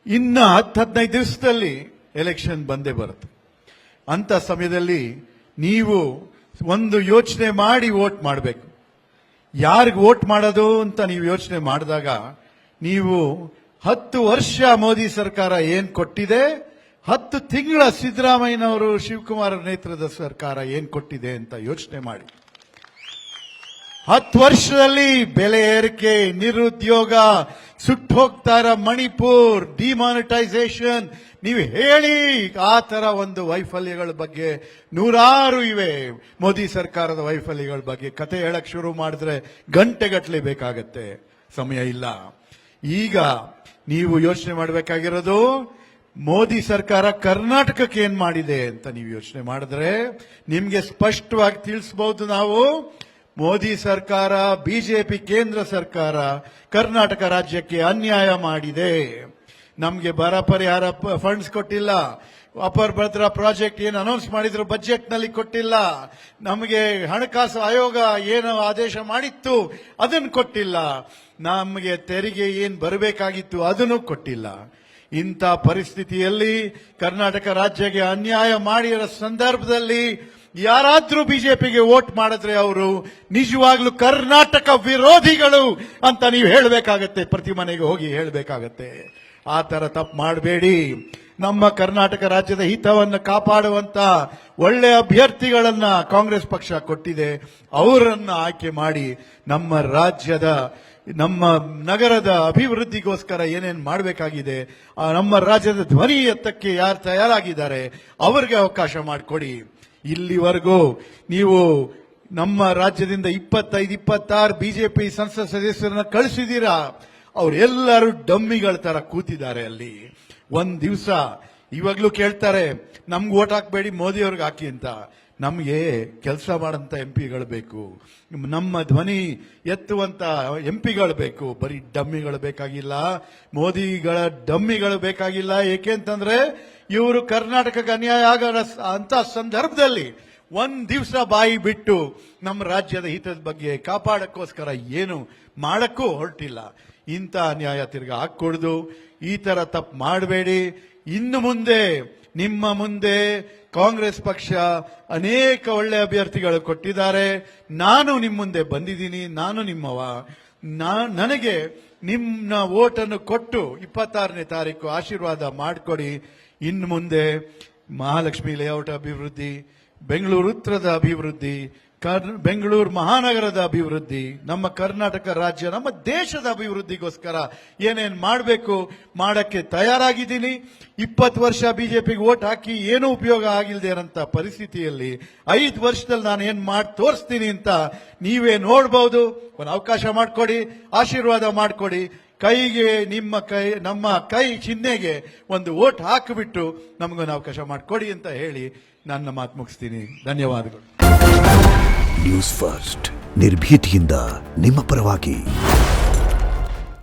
ಇನ್ನು 10-15 ದಿವಸದಲ್ಲಿ ಎಲೆಕ್ಷನ್ ಬಂದೇ ಬರುತ್ತೆ. ಅಂತ ಸಮಯದಲ್ಲಿ ನೀವು ಒಂದು ಯೋಚನೆ ಮಾಡಿ ವೋಟ್ ಮಾಡಬೇಕು. ಯಾರಿಗೆ ವೋಟ್ ಮಾಡೋದು ಅಂತ ನೀವು ಯೋಚನೆ ಮಾಡಿದಾಗ ನೀವು 10 ವರ್ಷ ಮೋದಿ ಸರ್ಕಾರ ಏನ್ ಕೊಟ್ಟಿದೆ, 10 ತಿಂಗಳ ಸಿದ್ದರಾಮಯ್ಯನವರು ಶಿವಕುಮಾರ್ ನೇತೃತ್ವದ ಸರ್ಕಾರ ಏನ್ ಕೊಟ್ಟಿದೆ ಅಂತ ಯೋಚನೆ ಮಾಡಿ. 10 ವರ್ಷದಲ್ಲಿ ಬೆಲೆ ಏರಿಕೆ, ನಿರುದ್ಯೋಗ, ಸುಟ್ಟು ಹೋಗ್ತಾರ ಮಣಿಪುರ್, ಡಿಮಾನಿಟೈಸೇಷನ್, ನೀವು ಹೇಳಿ ಆ ತರ ಒಂದು ವೈಫಲ್ಯಗಳ ಬಗ್ಗೆ ನೂರಾರು ಇವೆ. ಮೋದಿ ಸರ್ಕಾರದ ವೈಫಲ್ಯಗಳ ಬಗ್ಗೆ ಕತೆ ಹೇಳಕ್ ಶುರು ಮಾಡಿದ್ರೆ ಗಂಟೆಗಟ್ಟಲೆ ಬೇಕಾಗತ್ತೆ, ಸಮಯ ಇಲ್ಲ. ಈಗ ನೀವು ಯೋಚನೆ ಮಾಡಬೇಕಾಗಿರೋದು ಮೋದಿ ಸರ್ಕಾರ ಕರ್ನಾಟಕಕ್ಕೆ ಏನ್ ಮಾಡಿದೆ ಅಂತ ನೀವು ಯೋಚನೆ ಮಾಡಿದ್ರೆ ನಿಮ್ಗೆ ಸ್ಪಷ್ಟವಾಗಿ ತಿಳಿಸಬಹುದು. ನಾವು ಮೋದಿ ಸರ್ಕಾರ, ಬಿಜೆಪಿ ಕೇಂದ್ರ ಸರ್ಕಾರ ಕರ್ನಾಟಕ ರಾಜ್ಯಕ್ಕೆ ಅನ್ಯಾಯ ಮಾಡಿದೆ. ನಮಗೆ ಬರ ಪರಿಹಾರ ಫಂಡ್ಸ್ ಕೊಟ್ಟಿಲ್ಲ, ಅಪರ್ ಭದ್ರಾ ಪ್ರಾಜೆಕ್ಟ್ ಏನು ಅನೌನ್ಸ್ ಮಾಡಿದ್ರು ಬಜೆಟ್ ನಲ್ಲಿ ಕೊಟ್ಟಿಲ್ಲ, ನಮಗೆ ಹಣಕಾಸು ಆಯೋಗ ಏನು ಆದೇಶ ಮಾಡಿತ್ತು ಅದನ್ನು ಕೊಟ್ಟಿಲ್ಲ, ನಮಗೆ ತೆರಿಗೆ ಏನು ಬರಬೇಕಾಗಿತ್ತು ಅದನ್ನು ಕೊಟ್ಟಿಲ್ಲ. ಇಂಥ ಪರಿಸ್ಥಿತಿಯಲ್ಲಿ ಕರ್ನಾಟಕ ರಾಜ್ಯಕ್ಕೆ ಅನ್ಯಾಯ ಮಾಡಿರೋ ಸಂದರ್ಭದಲ್ಲಿ ಯಾರಾದ್ರೂ ಬಿಜೆಪಿಗೆ ವೋಟ್ ಮಾಡಿದ್ರೆ ಅವರು ನಿಜವಾಗ್ಲೂ ಕರ್ನಾಟಕ ವಿರೋಧಿಗಳು ಅಂತ ನೀವು ಹೇಳಬೇಕಾಗತ್ತೆ, ಪ್ರತಿ ಮನೆಗೆ ಹೋಗಿ ಹೇಳಬೇಕಾಗತ್ತೆ. ಆ ತರ ತಪ್ಪು ಮಾಡಬೇಡಿ. ನಮ್ಮ ಕರ್ನಾಟಕ ರಾಜ್ಯದ ಹಿತವನ್ನು ಕಾಪಾಡುವಂತ ಒಳ್ಳೆ ಅಭ್ಯರ್ಥಿಗಳನ್ನ ಕಾಂಗ್ರೆಸ್ ಪಕ್ಷ ಕೊಟ್ಟಿದೆ, ಅವರನ್ನ ಆಯ್ಕೆ ಮಾಡಿ ನಮ್ಮ ರಾಜ್ಯದ, ನಮ್ಮ ನಗರದ ಅಭಿವೃದ್ಧಿಗೋಸ್ಕರ ಏನೇನು ಮಾಡಬೇಕಾಗಿದೆ, ನಮ್ಮ ರಾಜ್ಯದ ಧ್ವನಿ ಎತ್ತಕ್ಕೆ ಯಾರು ತಯಾರಾಗಿದ್ದಾರೆ ಅವರಿಗೆ ಅವಕಾಶ ಮಾಡಿಕೊಡಿ. ಇಲ್ಲಿವರೆಗೂ ನೀವು ನಮ್ಮ ರಾಜ್ಯದಿಂದ 25-26 ಬಿಜೆಪಿ ಸಂಸತ್ ಸದಸ್ಯರನ್ನ ಕಳಿಸಿದ್ದೀರಾ, ಅವರೆಲ್ಲರೂ ಡಮ್ಮಿಗಳ ತರ ಕೂತಿದ್ದಾರೆ ಅಲ್ಲಿ. ಒಂದ್ ದಿವಸ ಇವಾಗ್ಲೂ ಕೇಳ್ತಾರೆ ನಮ್ಗೆ ಓಟ್ ಹಾಕ್ಬೇಡಿ ಮೋದಿ ಅವ್ರಿಗೆ ಹಾಕಿ ಅಂತ. ನಮಗೆ ಕೆಲಸ ಮಾಡಂತ ಎಂಪಿಗಳು ಬೇಕು, ನಮ್ಮ ಧ್ವನಿ ಎತ್ತುವಂತ ಎಂಪಿಗಳು ಬೇಕು, ಬರೀ ಡಮ್ಮಿಗಳು ಬೇಕಾಗಿಲ್ಲ, ಮೋದಿಗಳ ಡಮ್ಮಿಗಳು ಬೇಕಾಗಿಲ್ಲ. ಏಕೆಂತಂದ್ರೆ ಇವರು ಕರ್ನಾಟಕಕ್ಕೆ ಅನ್ಯಾಯ ಆಗ ಅಂತ ಸಂದರ್ಭದಲ್ಲಿ ಒಂದ್ ದಿವಸ ಬಾಯಿ ಬಿಟ್ಟು ನಮ್ಮ ರಾಜ್ಯದ ಹಿತದ ಬಗ್ಗೆ ಕಾಪಾಡಕ್ಕೋಸ್ಕರ ಏನು ಮಾಡಕ್ಕೂ ಹೊರಟಿಲ್ಲ. ಇಂಥ ಅನ್ಯಾಯ ತಿರ್ಗಾ ಹಾಕೊಡ್ದು, ಈ ತರ ತಪ್ಪು ಮಾಡಬೇಡಿ. ಇನ್ನು ಮುಂದೆ ನಿಮ್ಮ ಮುಂದೆ ಕಾಂಗ್ರೆಸ್ ಪಕ್ಷ ಅನೇಕ ಒಳ್ಳೆ ಅಭ್ಯರ್ಥಿಗಳು ಕೊಟ್ಟಿದ್ದಾರೆ. ನಾನು ನಿಮ್ಮ ಮುಂದೆ ಬಂದಿದ್ದೀನಿ, ನಾನು ನಿಮ್ಮವ. ನನಗೆ ನಿಮ್ಮ ವೋಟನ್ನು ಕೊಟ್ಟು 26ನೇ ತಾರೀಕು ಆಶೀರ್ವಾದ ಮಾಡಿಕೊಡಿ. ಇನ್ನು ಮುಂದೆ ಮಹಾಲಕ್ಷ್ಮಿ ಲೇಔಟ್ ಅಭಿವೃದ್ಧಿ, ಬೆಂಗಳೂರು ಉತ್ತರದ ಅಭಿವೃದ್ಧಿ, ಬೆಂಗಳೂರು ಮಹಾನಗರದ ಅಭಿವೃದ್ಧಿ, ನಮ್ಮ ಕರ್ನಾಟಕ ರಾಜ್ಯ, ನಮ್ಮ ದೇಶದ ಅಭಿವೃದ್ಧಿಗೋಸ್ಕರ ಏನೇನು ಮಾಡಬೇಕು ಮಾಡಕ್ಕೆ ತಯಾರಾಗಿದ್ದೀನಿ. 20 ವರ್ಷ ಬಿಜೆಪಿಗೆ ವೋಟ್ ಹಾಕಿ ಏನೂ ಉಪಯೋಗ ಆಗಿಲ್ಲದೆ ಇರೋಂಥ ಪರಿಸ್ಥಿತಿಯಲ್ಲಿ 5 ವರ್ಷದಲ್ಲಿ ನಾನು ಏನ್ ಮಾಡಿ ತೋರಿಸ್ತೀನಿ ಅಂತ ನೀವೇ ನೋಡಬಹುದು. ಒಂದು ಅವಕಾಶ ಮಾಡಿಕೊಡಿ, ಆಶೀರ್ವಾದ ಮಾಡಿಕೊಡಿ. ಕೈಗೆ ನಮ್ಮ ಕೈ ಚಿಹ್ನೆಗೆ ಒಂದು ವೋಟ್ ಹಾಕಿಬಿಟ್ಟು ನಮಗೊಂದು ಅವಕಾಶ ಮಾಡಿಕೊಡಿ ಅಂತ ಹೇಳಿ ನನ್ನ ಮಾತು ಮುಗಿಸ್ತೀನಿ. ಧನ್ಯವಾದಗಳು. ನ್ಯೂಸ್ ಫಸ್ಟ್, ನಿರ್ಭೀತಿಯಿಂದ ನಿಮ್ಮ ಪರವಾಗಿ.